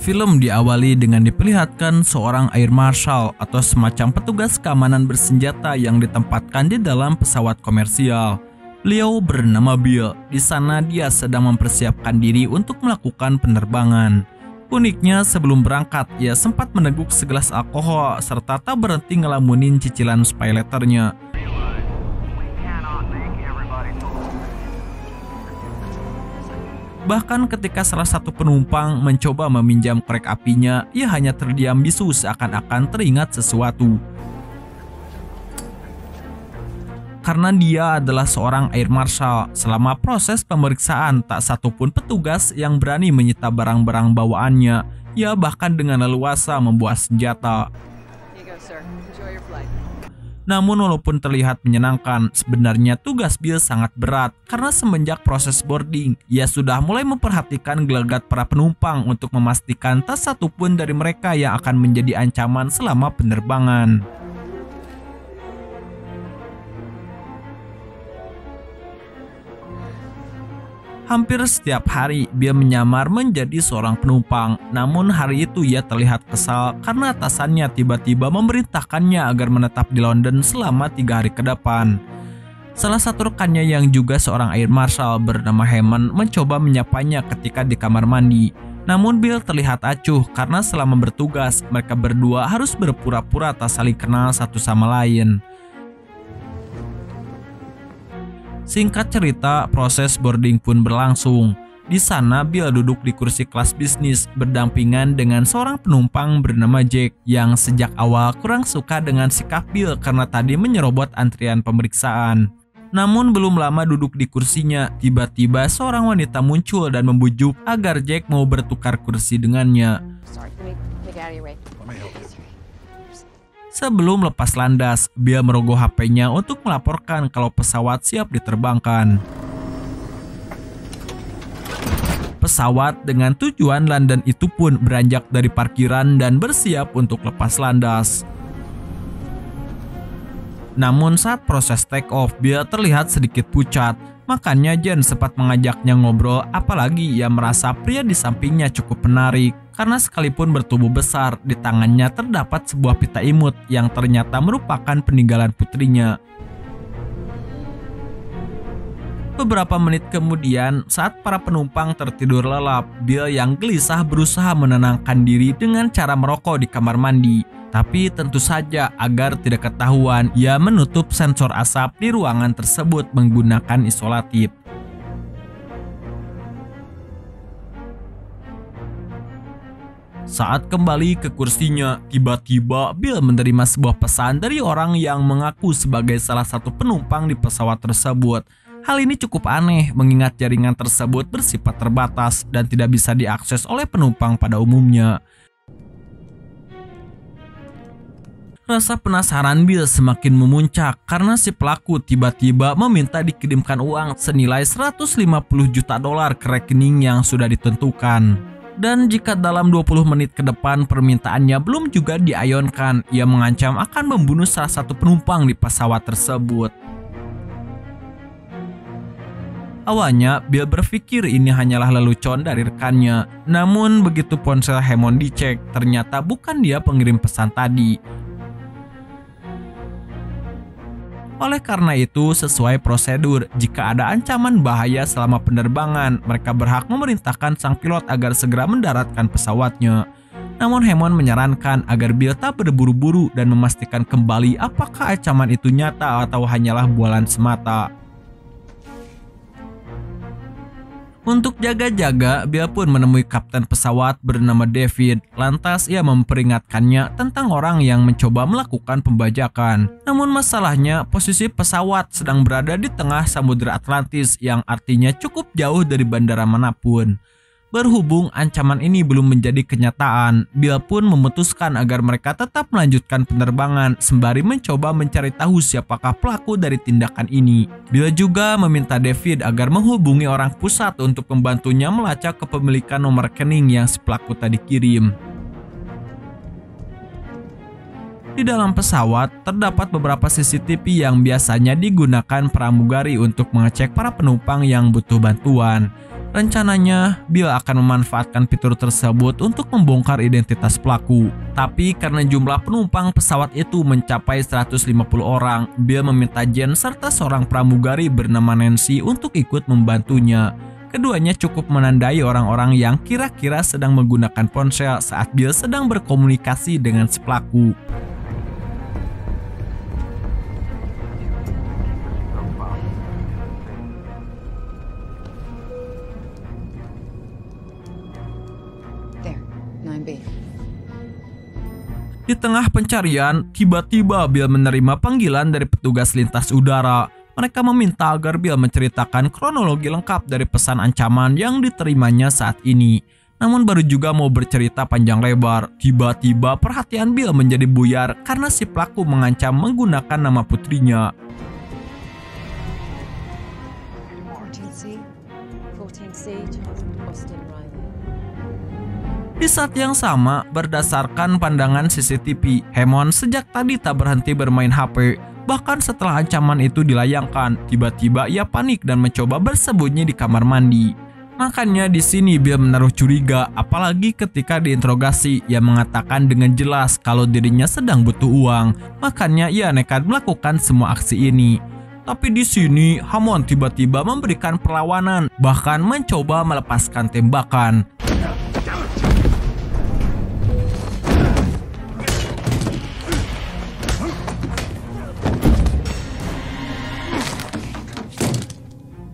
Film diawali dengan diperlihatkan seorang air marshal atau semacam petugas keamanan bersenjata yang ditempatkan di dalam pesawat komersial. Beliau bernama Bill. Di sana dia sedang mempersiapkan diri untuk melakukan penerbangan. Uniknya, sebelum berangkat, ia sempat meneguk segelas alkohol serta tak berhenti ngelamunin cicilan pay letternya. Bahkan ketika salah satu penumpang mencoba meminjam korek apinya, ia hanya terdiam bisu seakan-akan teringat sesuatu. Karena dia adalah seorang air marshal, selama proses pemeriksaan tak satupun petugas yang berani menyita barang-barang bawaannya. Ia bahkan dengan leluasa membawa senjata. Namun walaupun terlihat menyenangkan, sebenarnya tugas Bill sangat berat karena semenjak proses boarding, ia sudah mulai memperhatikan gelagat para penumpang untuk memastikan tak satupun dari mereka yang akan menjadi ancaman selama penerbangan. Hampir setiap hari, Bill menyamar menjadi seorang penumpang. Namun hari itu ia terlihat kesal karena atasannya tiba-tiba memerintahkannya agar menetap di London selama 3 hari ke depan. Salah satu rekannya yang juga seorang air marshal bernama Hammond mencoba menyapanya ketika di kamar mandi. Namun Bill terlihat acuh karena selama bertugas, mereka berdua harus berpura-pura tak saling kenal satu sama lain. Singkat cerita, proses boarding pun berlangsung. Di sana, Bill duduk di kursi kelas bisnis berdampingan dengan seorang penumpang bernama Jack yang sejak awal kurang suka dengan sikap Bill karena tadi menyerobot antrian pemeriksaan. Namun belum lama duduk di kursinya, tiba-tiba seorang wanita muncul dan membujuk agar Jack mau bertukar kursi dengannya. Sebelum lepas landas, Bill merogoh HP-nya untuk melaporkan kalau pesawat siap diterbangkan. Pesawat dengan tujuan London itu pun beranjak dari parkiran dan bersiap untuk lepas landas. Namun saat proses take off, Bill terlihat sedikit pucat. Makanya Jen sempat mengajaknya ngobrol, apalagi ia merasa pria di sampingnya cukup menarik. Karena sekalipun bertubuh besar, di tangannya terdapat sebuah pita imut yang ternyata merupakan peninggalan putrinya. Beberapa menit kemudian, saat para penumpang tertidur lelap, Bill yang gelisah berusaha menenangkan diri dengan cara merokok di kamar mandi. Tapi tentu saja agar tidak ketahuan, ia menutup sensor asap di ruangan tersebut menggunakan isolatif. Saat kembali ke kursinya, tiba-tiba Bill menerima sebuah pesan dari orang yang mengaku sebagai salah satu penumpang di pesawat tersebut. Hal ini cukup aneh mengingat jaringan tersebut bersifat terbatas dan tidak bisa diakses oleh penumpang pada umumnya. Rasa penasaran Bill semakin memuncak karena si pelaku tiba-tiba meminta dikirimkan uang senilai 150 juta dolar ke rekening yang sudah ditentukan. Dan jika dalam 20 menit ke depan permintaannya belum juga diayunkan, ia mengancam akan membunuh salah satu penumpang di pesawat tersebut. Awalnya, Bill berpikir ini hanyalah lelucon dari rekannya. Namun begitu ponsel Hammond dicek, ternyata bukan dia pengirim pesan tadi. Oleh karena itu, sesuai prosedur, jika ada ancaman bahaya selama penerbangan, mereka berhak memerintahkan sang pilot agar segera mendaratkan pesawatnya. Namun Hammond menyarankan agar Bill tak berburu-buru dan memastikan kembali apakah ancaman itu nyata atau hanyalah bualan semata. Untuk jaga-jaga, Bill pun menemui kapten pesawat bernama David. Lantas ia memperingatkannya tentang orang yang mencoba melakukan pembajakan. Namun masalahnya, posisi pesawat sedang berada di tengah Samudra Atlantis yang artinya cukup jauh dari bandara manapun. Berhubung ancaman ini belum menjadi kenyataan, Bill pun memutuskan agar mereka tetap melanjutkan penerbangan sembari mencoba mencari tahu siapakah pelaku dari tindakan ini. Bill juga meminta David agar menghubungi orang pusat untuk membantunya melacak kepemilikan nomor rekening yang si pelaku tadi kirim. Di dalam pesawat, terdapat beberapa CCTV yang biasanya digunakan pramugari untuk mengecek para penumpang yang butuh bantuan. Rencananya, Bill akan memanfaatkan fitur tersebut untuk membongkar identitas pelaku. Tapi karena jumlah penumpang pesawat itu mencapai 150 orang, Bill meminta Jen serta seorang pramugari bernama Nancy untuk ikut membantunya. Keduanya cukup menandai orang-orang yang kira-kira sedang menggunakan ponsel saat Bill sedang berkomunikasi dengan si pelaku. Di tengah pencarian, tiba-tiba Bill menerima panggilan dari petugas lintas udara. Mereka meminta agar Bill menceritakan kronologi lengkap dari pesan ancaman yang diterimanya saat ini. Namun baru juga mau bercerita panjang lebar, tiba-tiba perhatian Bill menjadi buyar karena si pelaku mengancam menggunakan nama putrinya. 14C, Austin Riley. Di saat yang sama, berdasarkan pandangan CCTV, Hammond sejak tadi tak berhenti bermain HP. Bahkan setelah ancaman itu dilayangkan, tiba-tiba ia panik dan mencoba bersembunyi di kamar mandi. Makanya di sini Bill menaruh curiga, apalagi ketika diinterogasi, ia mengatakan dengan jelas kalau dirinya sedang butuh uang. Makanya ia nekat melakukan semua aksi ini. Tapi di sini Hammond tiba-tiba memberikan perlawanan, bahkan mencoba melepaskan tembakan.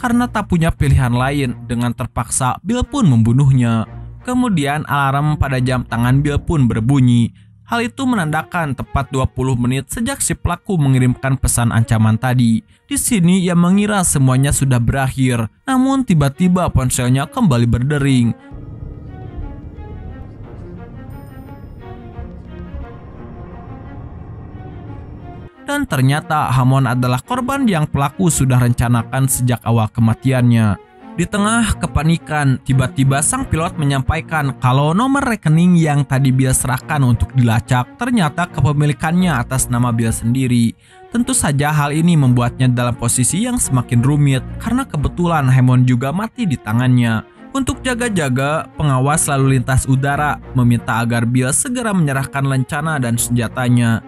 Karena tak punya pilihan lain, dengan terpaksa Bill pun membunuhnya. Kemudian alarm pada jam tangan Bill pun berbunyi. Hal itu menandakan tepat 20 menit sejak si pelaku mengirimkan pesan ancaman tadi. Di sini ia mengira semuanya sudah berakhir, namun tiba-tiba ponselnya kembali berdering. Dan ternyata Hammond adalah korban yang pelaku sudah rencanakan sejak awal kematiannya. Di tengah kepanikan, tiba-tiba sang pilot menyampaikan kalau nomor rekening yang tadi Bill serahkan untuk dilacak ternyata kepemilikannya atas nama Bill sendiri. Tentu saja hal ini membuatnya dalam posisi yang semakin rumit karena kebetulan Hammond juga mati di tangannya. Untuk jaga-jaga, pengawas lalu lintas udara meminta agar Bill segera menyerahkan lencana dan senjatanya.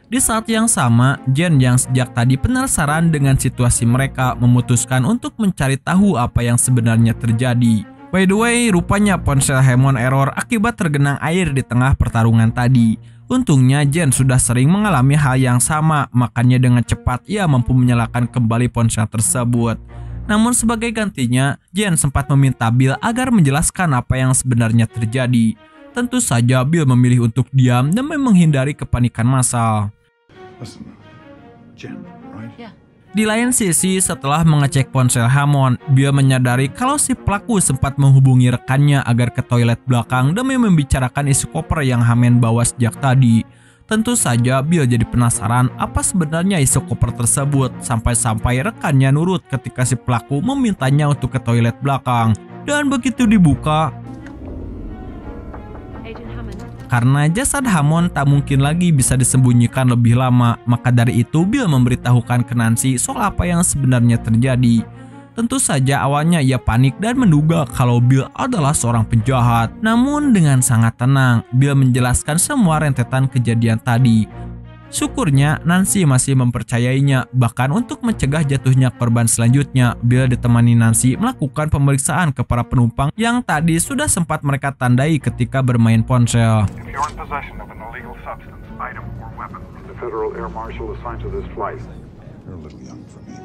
Di saat yang sama, Jen yang sejak tadi penasaran dengan situasi mereka memutuskan untuk mencari tahu apa yang sebenarnya terjadi. By the way, rupanya ponsel Hammond error akibat tergenang air di tengah pertarungan tadi. Untungnya Jen sudah sering mengalami hal yang sama, makanya dengan cepat ia mampu menyalakan kembali ponsel tersebut. Namun sebagai gantinya, Jen sempat meminta Bill agar menjelaskan apa yang sebenarnya terjadi. Tentu saja Bill memilih untuk diam demi menghindari kepanikan massal. Listen, Jen, right? Yeah. Di lain sisi, setelah mengecek ponsel Hammond, Bill menyadari kalau si pelaku sempat menghubungi rekannya agar ke toilet belakang demi membicarakan isu koper yang Hammond bawa sejak tadi. Tentu saja Bill jadi penasaran apa sebenarnya isu koper tersebut, sampai-sampai rekannya nurut ketika si pelaku memintanya untuk ke toilet belakang. Dan begitu dibuka, karena jasad Hammond tak mungkin lagi bisa disembunyikan lebih lama, maka dari itu Bill memberitahukan ke Nancy soal apa yang sebenarnya terjadi. Tentu saja awalnya ia panik dan menduga kalau Bill adalah seorang penjahat. Namun dengan sangat tenang, Bill menjelaskan semua rentetan kejadian tadi. Syukurnya Nancy masih mempercayainya, bahkan untuk mencegah jatuhnya korban selanjutnya, Bill ditemani Nancy melakukan pemeriksaan ke para penumpang yang tadi sudah sempat mereka tandai ketika bermain ponsel. If you're in possession of an illegal substance, item, or weapon, the Federal Air Marshal assigned to this flight. You're a little young for me.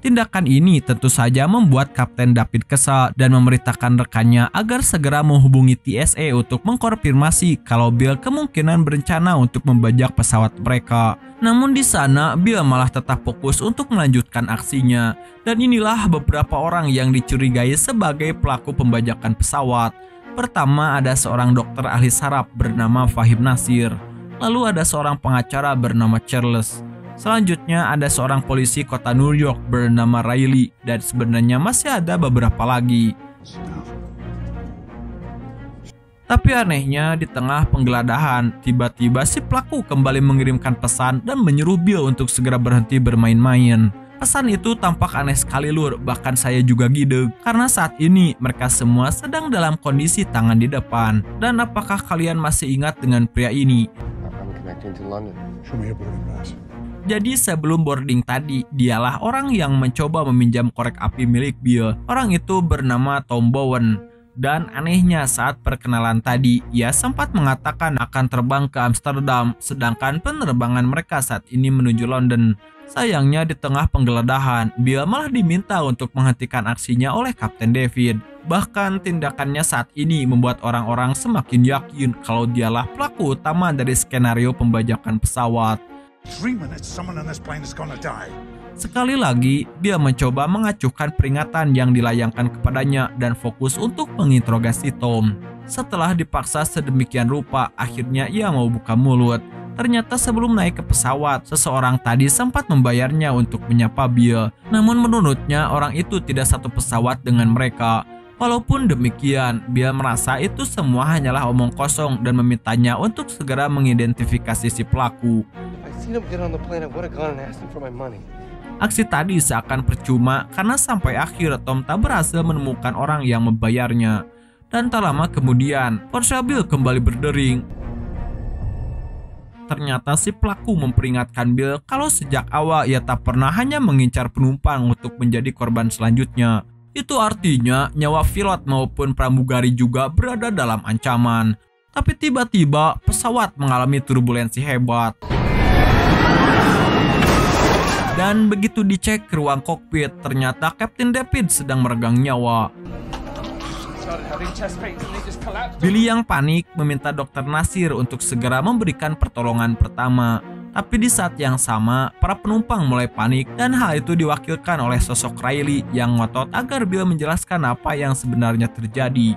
Tindakan ini tentu saja membuat Kapten David kesal dan memerintahkan rekannya agar segera menghubungi TSA untuk mengkonfirmasi kalau Bill kemungkinan berencana untuk membajak pesawat mereka. Namun di sana Bill malah tetap fokus untuk melanjutkan aksinya. Dan inilah beberapa orang yang dicurigai sebagai pelaku pembajakan pesawat. Pertama ada seorang dokter ahli saraf bernama Fahim Nasir. Lalu ada seorang pengacara bernama Charles. Selanjutnya ada seorang polisi kota New York bernama Riley, dan sebenarnya masih ada beberapa lagi. Tapi anehnya di tengah penggeledahan, tiba-tiba si pelaku kembali mengirimkan pesan dan menyuruh Bill untuk segera berhenti bermain-main. Pesan itu tampak aneh sekali lur, bahkan saya juga gideg. Karena saat ini mereka semua sedang dalam kondisi tangan di depan. Dan apakah kalian masih ingat dengan pria ini? Jadi sebelum boarding tadi, dialah orang yang mencoba meminjam korek api milik Bill. Orang itu bernama Tom Bowen. Dan anehnya saat perkenalan tadi, ia sempat mengatakan akan terbang ke Amsterdam, sedangkan penerbangan mereka saat ini menuju London. Sayangnya di tengah penggeledahan, Bill malah diminta untuk menghentikan aksinya oleh Kapten David. Bahkan tindakannya saat ini membuat orang-orang semakin yakin kalau dialah pelaku utama dari skenario pembajakan pesawat. Sekali lagi, Bill mencoba mengacuhkan peringatan yang dilayangkan kepadanya dan fokus untuk menginterogasi Tom. Setelah dipaksa sedemikian rupa, akhirnya ia mau buka mulut. Ternyata sebelum naik ke pesawat, seseorang tadi sempat membayarnya untuk menyapa Bill. Namun menurutnya orang itu tidak satu pesawat dengan mereka. Walaupun demikian, Bill merasa itu semua hanyalah omong kosong dan memintanya untuk segera mengidentifikasi si pelaku. Aksi tadi seakan percuma karena sampai akhir Tom tak berhasil menemukan orang yang membayarnya. Dan tak lama kemudian, ponsel Bill kembali berdering. Ternyata si pelaku memperingatkan Bill kalau sejak awal ia tak pernah hanya mengincar penumpang untuk menjadi korban selanjutnya. Itu artinya nyawa pilot maupun pramugari juga berada dalam ancaman. Tapi tiba-tiba pesawat mengalami turbulensi hebat. Dan begitu dicek ke ruang kokpit, ternyata Kapten David sedang meregang nyawa. Billy yang panik meminta Dr. Nasir untuk segera memberikan pertolongan pertama. Tapi di saat yang sama, para penumpang mulai panik dan hal itu diwakilkan oleh sosok Riley yang ngotot agar Bill menjelaskan apa yang sebenarnya terjadi.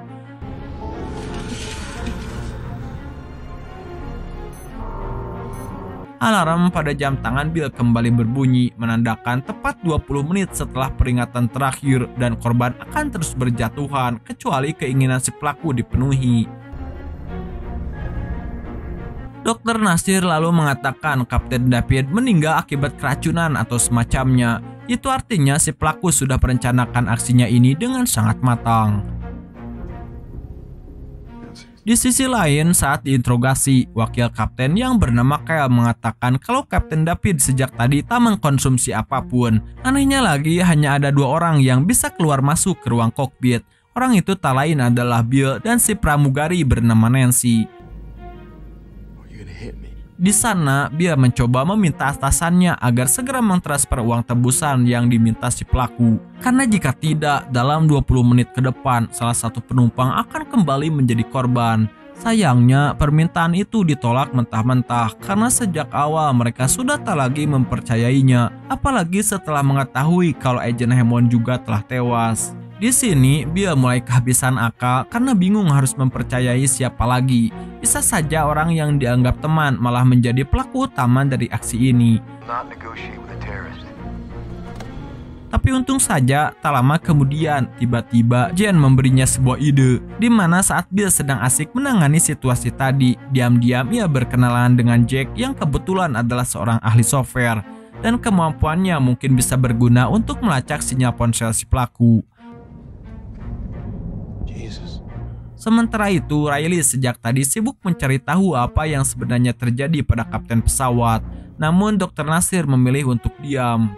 Alarm pada jam tangan Bill kembali berbunyi, menandakan tepat 20 menit setelah peringatan terakhir dan korban akan terus berjatuhan kecuali keinginan si pelaku dipenuhi. Dr. Nasir lalu mengatakan Kapten David meninggal akibat keracunan atau semacamnya. Itu artinya si pelaku sudah merencanakan aksinya ini dengan sangat matang. Di sisi lain, saat diinterogasi, wakil kapten yang bernama Kyle mengatakan kalau Kapten David sejak tadi tak mengkonsumsi apapun. Anehnya lagi, hanya ada 2 orang yang bisa keluar masuk ke ruang kokpit. Orang itu tak lain adalah Bill dan si pramugari bernama Nancy. Di sana, Bill mencoba meminta atasannya agar segera mentransfer uang tebusan yang diminta si pelaku. Karena jika tidak, dalam 20 menit ke depan, salah satu penumpang akan kembali menjadi korban. Sayangnya, permintaan itu ditolak mentah-mentah karena sejak awal mereka sudah tak lagi mempercayainya. Apalagi setelah mengetahui kalau Agent Hammond juga telah tewas. Di sini, Bill mulai kehabisan akal karena bingung harus mempercayai siapa lagi. Bisa saja orang yang dianggap teman malah menjadi pelaku utama dari aksi ini. Tapi untung saja, tak lama kemudian, tiba-tiba Jen memberinya sebuah ide. Di mana saat Bill sedang asik menangani situasi tadi, diam-diam ia berkenalan dengan Jack yang kebetulan adalah seorang ahli software. Dan kemampuannya mungkin bisa berguna untuk melacak sinyal ponsel si pelaku. Sementara itu, Riley sejak tadi sibuk mencari tahu apa yang sebenarnya terjadi pada kapten pesawat. Namun Dr. Nasir memilih untuk diam.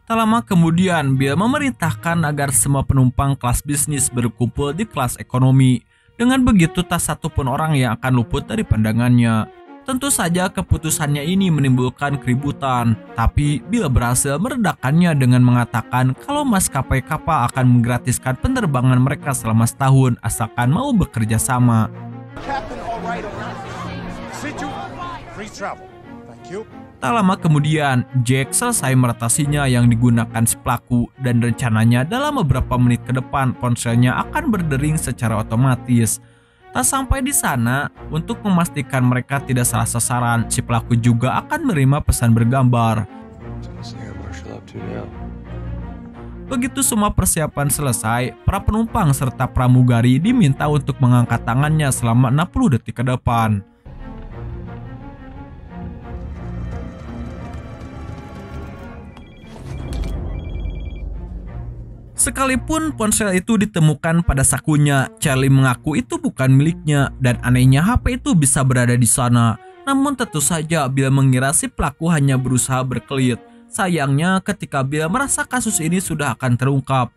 Tak lama kemudian, Bill memerintahkan agar semua penumpang kelas bisnis berkumpul di kelas ekonomi. Dengan begitu, tak satu pun orang yang akan luput dari pandangannya. Tentu saja keputusannya ini menimbulkan keributan, tapi Bill berhasil meredakannya dengan mengatakan kalau maskapai kapal akan menggratiskan penerbangan mereka selama setahun asalkan mau bekerja sama. Tak lama kemudian, Jack selesai meretasinya yang digunakan si pelaku dan rencananya dalam beberapa menit ke depan ponselnya akan berdering secara otomatis. Tak sampai di sana, untuk memastikan mereka tidak salah sasaran, si pelaku juga akan menerima pesan bergambar. Begitu semua persiapan selesai, para penumpang serta pramugari diminta untuk mengangkat tangannya selama 60 detik ke depan. Sekalipun ponsel itu ditemukan pada sakunya, Charlie mengaku itu bukan miliknya dan anehnya HP itu bisa berada di sana. Namun tentu saja Bill mengira si pelaku hanya berusaha berkelit. Sayangnya ketika Bill merasa kasus ini sudah akan terungkap.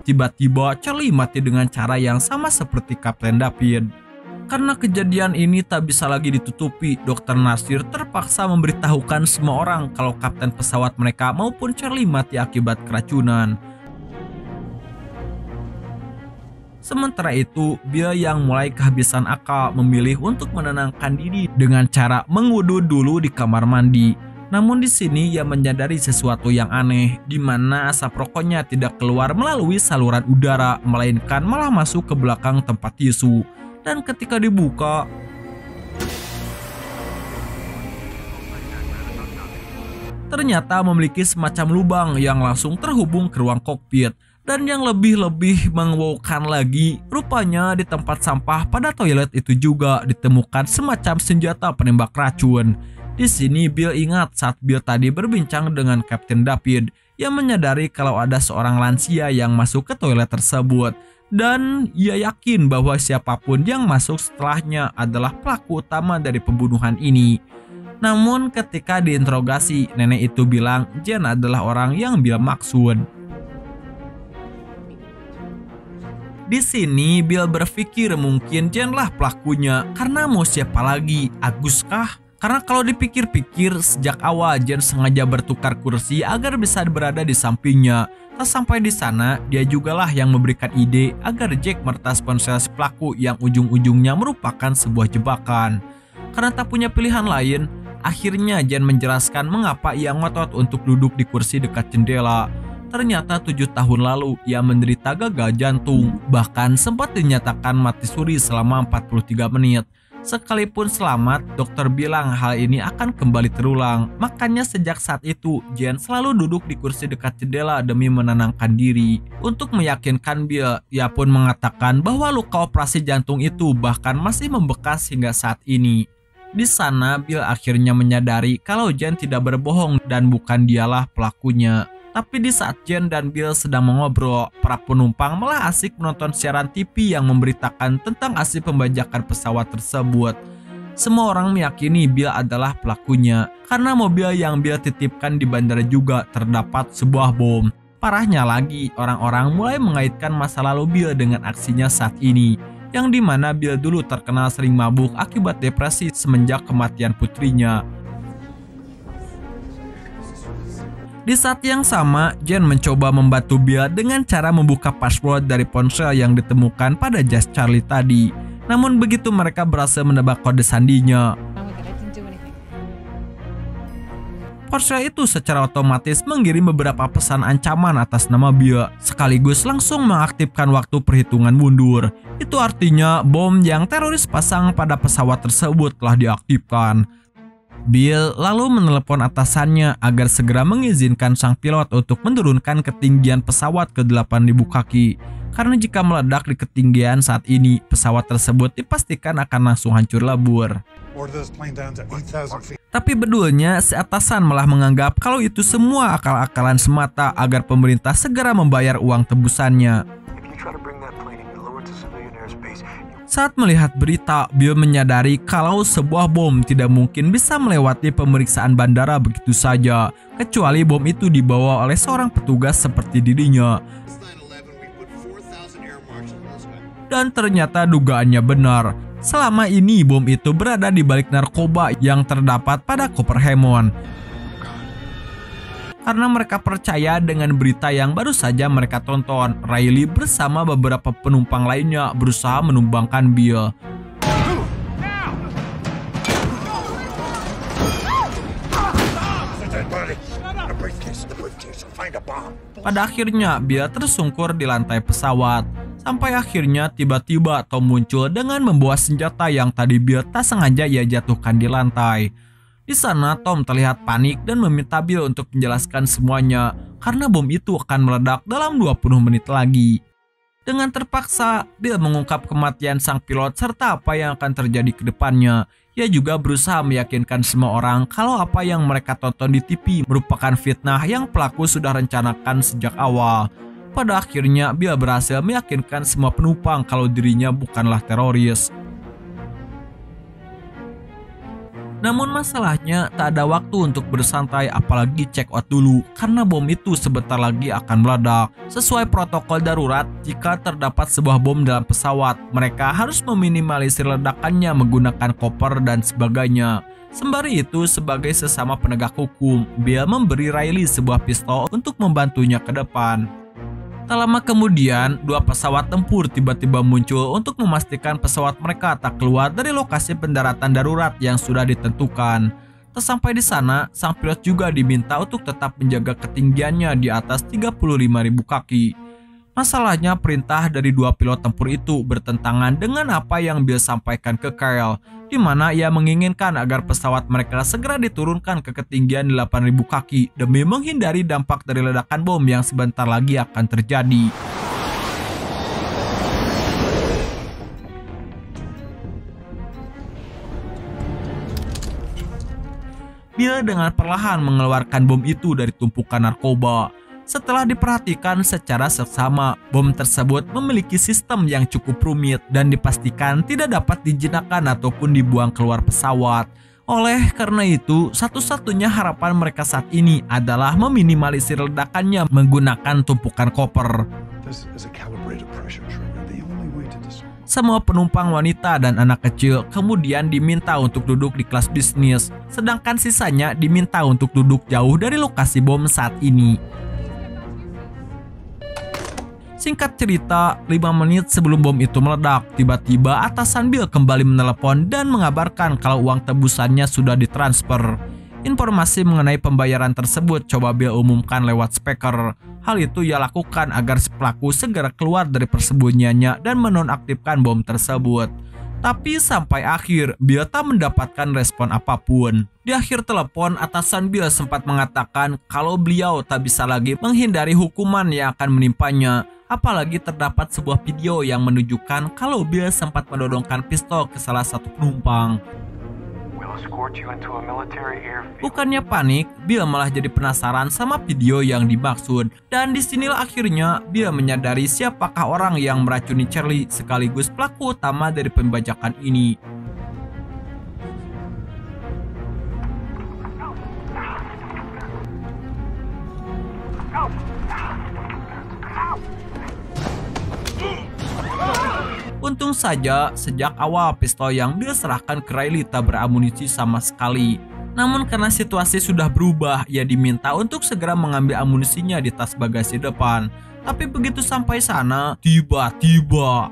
Tiba-tiba Charlie mati dengan cara yang sama seperti Kapten David. Karena kejadian ini tak bisa lagi ditutupi, Dr. Nasir terpaksa memberitahukan semua orang kalau kapten pesawat mereka maupun Charlie mati akibat keracunan. Sementara itu, Bill yang mulai kehabisan akal memilih untuk menenangkan diri dengan cara mengwudu dulu di kamar mandi. Namun di sini ia menyadari sesuatu yang aneh, di mana asap rokoknya tidak keluar melalui saluran udara, melainkan malah masuk ke belakang tempat tisu. Dan ketika dibuka, ternyata memiliki semacam lubang yang langsung terhubung ke ruang kokpit. Dan yang lebih mengwowkan lagi, rupanya di tempat sampah pada toilet itu juga ditemukan semacam senjata penembak racun. Di sini Bill ingat saat Bill tadi berbincang dengan Kapten David yang menyadari kalau ada seorang lansia yang masuk ke toilet tersebut. Dan ia yakin bahwa siapapun yang masuk setelahnya adalah pelaku utama dari pembunuhan ini. Namun ketika diinterogasi, nenek itu bilang Jen adalah orang yang Bill maksud. Di sini Bill berpikir mungkin Jen lah pelakunya, karena mau siapa lagi, Agus kah? Karena kalau dipikir-pikir sejak awal Jen sengaja bertukar kursi agar bisa berada di sampingnya. Tak sampai di sana, dia jugalah yang memberikan ide agar Jack meretas ponsel si pelaku yang ujung-ujungnya merupakan sebuah jebakan. Karena tak punya pilihan lain, akhirnya Jen menjelaskan mengapa ia ngotot untuk duduk di kursi dekat jendela. Ternyata 7 tahun lalu ia menderita gagal jantung, bahkan sempat dinyatakan mati suri selama 43 menit. Sekalipun selamat, dokter bilang hal ini akan kembali terulang. Makanya sejak saat itu, Jen selalu duduk di kursi dekat jendela demi menenangkan diri. Untuk meyakinkan Bill, ia pun mengatakan bahwa luka operasi jantung itu bahkan masih membekas hingga saat ini. Di sana, Bill akhirnya menyadari kalau Jen tidak berbohong dan bukan dialah pelakunya. Tapi di saat Jen dan Bill sedang mengobrol, para penumpang malah asik menonton siaran TV yang memberitakan tentang aksi pembajakan pesawat tersebut. Semua orang meyakini Bill adalah pelakunya, karena mobil yang Bill titipkan di bandara juga terdapat sebuah bom. Parahnya lagi, orang-orang mulai mengaitkan masa lalu Bill dengan aksinya saat ini, yang dimana Bill dulu terkenal sering mabuk akibat depresi semenjak kematian putrinya. Di saat yang sama, Jen mencoba membantu Bill dengan cara membuka password dari ponsel yang ditemukan pada jas Charlie tadi. Namun begitu mereka berhasil menebak kode sandinya, ponsel itu secara otomatis mengirim beberapa pesan ancaman atas nama Bill, sekaligus langsung mengaktifkan waktu perhitungan mundur. Itu artinya bom yang teroris pasang pada pesawat tersebut telah diaktifkan. Bill lalu menelepon atasannya agar segera mengizinkan sang pilot untuk menurunkan ketinggian pesawat ke 8.000 kaki. Karena jika meledak di ketinggian saat ini, pesawat tersebut dipastikan akan langsung hancur lebur. Tapi bedulnya, si atasan malah menganggap kalau itu semua akal-akalan semata agar pemerintah segera membayar uang tebusannya. Saat melihat berita, Bill menyadari kalau sebuah bom tidak mungkin bisa melewati pemeriksaan bandara begitu saja, kecuali bom itu dibawa oleh seorang petugas seperti dirinya. Dan ternyata dugaannya benar. Selama ini bom itu berada di balik narkoba yang terdapat pada koper Hammond. Karena mereka percaya dengan berita yang baru saja mereka tonton, Riley bersama beberapa penumpang lainnya berusaha menumbangkan Bill. Pada akhirnya, Bill tersungkur di lantai pesawat. Sampai akhirnya tiba-tiba Tom muncul dengan membawa senjata yang tadi Bill tak sengaja ia jatuhkan di lantai. Di sana Tom terlihat panik dan meminta Bill untuk menjelaskan semuanya karena bom itu akan meledak dalam 20 menit lagi. Dengan terpaksa, Bill mengungkap kematian sang pilot serta apa yang akan terjadi ke depannya. Ia juga berusaha meyakinkan semua orang kalau apa yang mereka tonton di TV merupakan fitnah yang pelaku sudah rencanakan sejak awal. Pada akhirnya, Bill berhasil meyakinkan semua penumpang kalau dirinya bukanlah teroris. Namun masalahnya tak ada waktu untuk bersantai apalagi check out dulu karena bom itu sebentar lagi akan meledak. Sesuai protokol darurat, jika terdapat sebuah bom dalam pesawat, mereka harus meminimalisir ledakannya menggunakan koper dan sebagainya. Sembari itu, sebagai sesama penegak hukum, Bill memberi Riley sebuah pistol untuk membantunya ke depan. Tak lama kemudian, dua pesawat tempur tiba-tiba muncul untuk memastikan pesawat mereka tak keluar dari lokasi pendaratan darurat yang sudah ditentukan. Sampai di sana, sang pilot juga diminta untuk tetap menjaga ketinggiannya di atas 35.000 kaki. Masalahnya, perintah dari dua pilot tempur itu bertentangan dengan apa yang Bill sampaikan ke Kyle, di mana ia menginginkan agar pesawat mereka segera diturunkan ke ketinggian 8.000 kaki demi menghindari dampak dari ledakan bom yang sebentar lagi akan terjadi. Bill dengan perlahan mengeluarkan bom itu dari tumpukan narkoba. Setelah diperhatikan secara seksama, bom tersebut memiliki sistem yang cukup rumit dan dipastikan tidak dapat dijinakkan ataupun dibuang keluar pesawat. Oleh karena itu, satu-satunya harapan mereka saat ini adalah meminimalisir ledakannya menggunakan tumpukan koper. Semua penumpang wanita dan anak kecil kemudian diminta untuk duduk di kelas bisnis, sedangkan sisanya diminta untuk duduk jauh dari lokasi bom saat ini. Singkat cerita, 5 menit sebelum bom itu meledak, tiba-tiba atasan Bill kembali menelepon dan mengabarkan kalau uang tebusannya sudah ditransfer. Informasi mengenai pembayaran tersebut coba Bill umumkan lewat speaker. Hal itu ia lakukan agar si pelaku segera keluar dari persembunyiannya dan menonaktifkan bom tersebut. Tapi sampai akhir, Bill tak mendapatkan respon apapun. Di akhir telepon, atasan Bill sempat mengatakan kalau beliau tak bisa lagi menghindari hukuman yang akan menimpanya. Apalagi terdapat sebuah video yang menunjukkan kalau Bill sempat menodongkan pistol ke salah satu penumpang. Bukannya panik, Bill malah jadi penasaran sama video yang dimaksud. Dan disinilah akhirnya Bill menyadari siapakah orang yang meracuni Charlie sekaligus pelaku utama dari pembajakan ini. Untung saja, sejak awal pistol yang Bill serahkan ke Riley tak beramunisi sama sekali. Namun karena situasi sudah berubah, ia diminta untuk segera mengambil amunisinya di tas bagasi depan. Tapi begitu sampai sana, tiba-tiba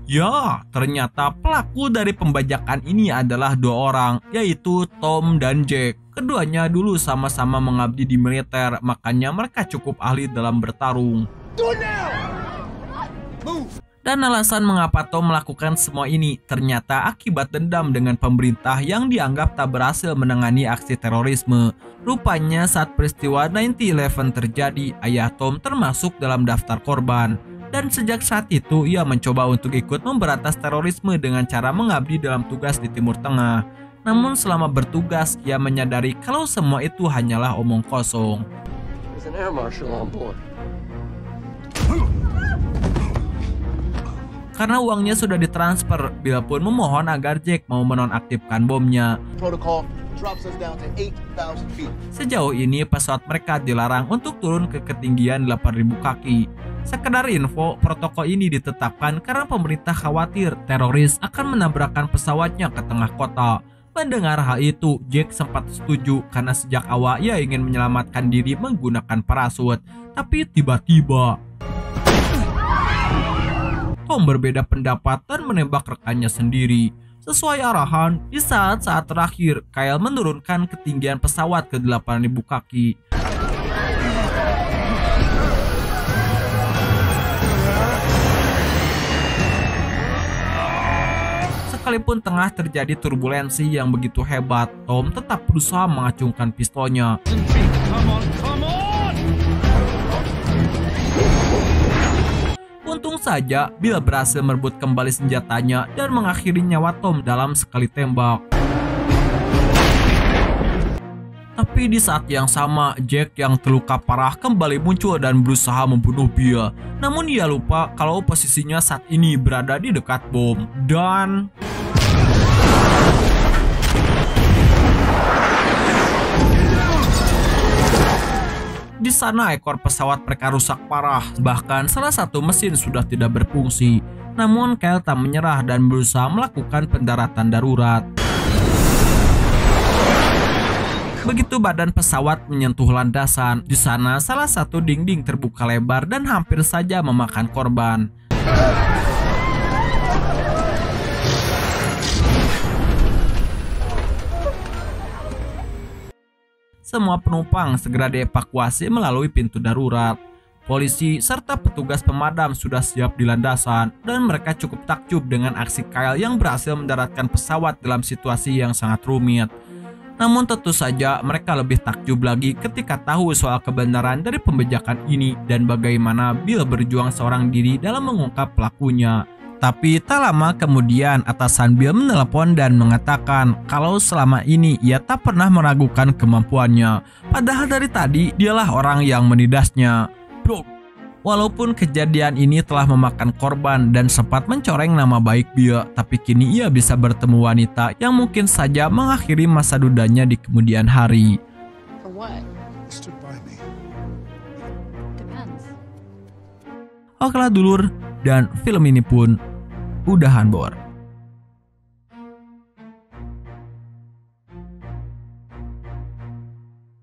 ya, ternyata pelaku dari pembajakan ini adalah dua orang, yaitu Tom dan Jack. Keduanya dulu sama-sama mengabdi di militer, makanya mereka cukup ahli dalam bertarung. Dan alasan mengapa Tom melakukan semua ini ternyata akibat dendam dengan pemerintah yang dianggap tak berhasil menangani aksi terorisme. Rupanya saat peristiwa 9/11 terjadi, ayah Tom termasuk dalam daftar korban. Dan sejak saat itu ia mencoba untuk ikut memberantas terorisme dengan cara mengabdi dalam tugas di Timur Tengah. Namun selama bertugas ia menyadari kalau semua itu hanyalah omong kosong. Karena uangnya sudah ditransfer, Bill pun memohon agar Jack mau menonaktifkan bomnya. Sejauh ini pesawat mereka dilarang untuk turun ke ketinggian 8.000 kaki. Sekedar info, protokol ini ditetapkan karena pemerintah khawatir teroris akan menabrakkan pesawatnya ke tengah kota. Mendengar hal itu, Jack sempat setuju karena sejak awal ia ingin menyelamatkan diri menggunakan parasut. Tapi tiba-tiba Tom berbeda pendapat dan menembak rekannya sendiri. Sesuai arahan, di saat-saat terakhir, Kyle menurunkan ketinggian pesawat ke 8.000 kaki. Sekalipun tengah terjadi turbulensi yang begitu hebat, Tom tetap berusaha mengacungkan pistolnya. Untung saja Bill berhasil merebut kembali senjatanya dan mengakhiri nyawa Tom dalam sekali tembak. Tapi di saat yang sama, Jack yang terluka parah kembali muncul dan berusaha membunuh Bill. Namun ia lupa kalau posisinya saat ini berada di dekat bom. Dan di sana ekor pesawat mereka rusak parah. Bahkan salah satu mesin sudah tidak berfungsi. Namun Kyle tak menyerah dan berusaha melakukan pendaratan darurat. Begitu badan pesawat menyentuh landasan, di sana salah satu dinding terbuka lebar dan hampir saja memakan korban. Semua penumpang segera dievakuasi melalui pintu darurat. Polisi serta petugas pemadam sudah siap di landasan dan mereka cukup takjub dengan aksi Kyle yang berhasil mendaratkan pesawat dalam situasi yang sangat rumit. Namun tentu saja mereka lebih takjub lagi ketika tahu soal kebenaran dari pembegakan ini dan bagaimana Bill berjuang seorang diri dalam mengungkap pelakunya. Tapi tak lama kemudian atasan Bill menelepon dan mengatakan kalau selama ini ia tak pernah meragukan kemampuannya. Padahal dari tadi dialah orang yang menidasnya. Walaupun kejadian ini telah memakan korban dan sempat mencoreng nama baik Bill, tapi kini ia bisa bertemu wanita yang mungkin saja mengakhiri masa dudanya di kemudian hari. Okelah dulur, dan film ini pun udahan bor.